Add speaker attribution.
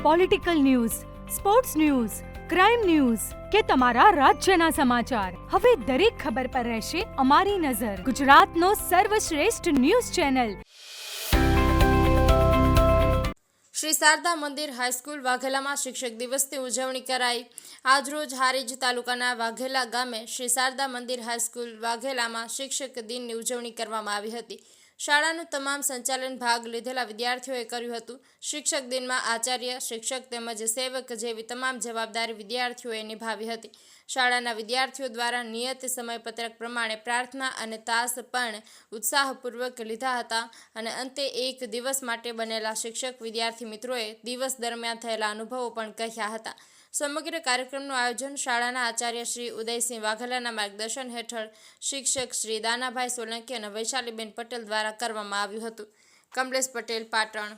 Speaker 1: Political news, sports news, crime news કે તમારા રાજ્યના સમાચાર, હવે દરેક ખબર પર રહેશે અમારી નજર. ગુજરાતનો સર્વશ્રેષ્ઠ ન્યૂઝ ચેનલ.
Speaker 2: શ્રી શારદા મંદિર હાઈસ્કૂલ વાઘેલામાં શિક્ષક દિવસની ઉજવણી કરાઈ. આજરોજ હારીજ તાલુકાના વાઘેલા ગામે શ્રી શારદા મંદિર હાઈસ્કૂલ વાઘેલામાં શિક્ષક દિનની ઉજવણી કરવામાં આવી હતી. શાળાનું તમામ સંચાલન ભાગ લીધેલા વિદ્યાર્થીઓએ કર્યું હતું. શિક્ષક દિનમાં આચાર્ય, શિક્ષક તેમજ સેવક જેવી તમામ જવાબદારી વિદ્યાર્થીઓએ નિભાવી હતી. શાળાના વિદ્યાર્થીઓ દ્વારા નિયત સમયપત્રક પ્રમાણે પ્રાર્થના અને તાસ પણ ઉત્સાહપૂર્વક લીધા હતા અને અંતે એક દિવસ માટે બનેલા શિક્ષક વિદ્યાર્થી મિત્રોએ દિવસ દરમિયાન થયેલા અનુભવો પણ કહ્યા હતા. સમગ્ર કાર્યક્રમનું આયોજન શાળાના આચાર્ય શ્રી ઉદયસિંહ વાઘેલાના માર્ગદર્શન હેઠળ શિક્ષક શ્રી દાનાભાઈ સોલંકી અને વૈશાલીબેન પટેલ દ્વારા કરવામાં આવ્યું હતું. કમલેશ પટેલ, પાટણ.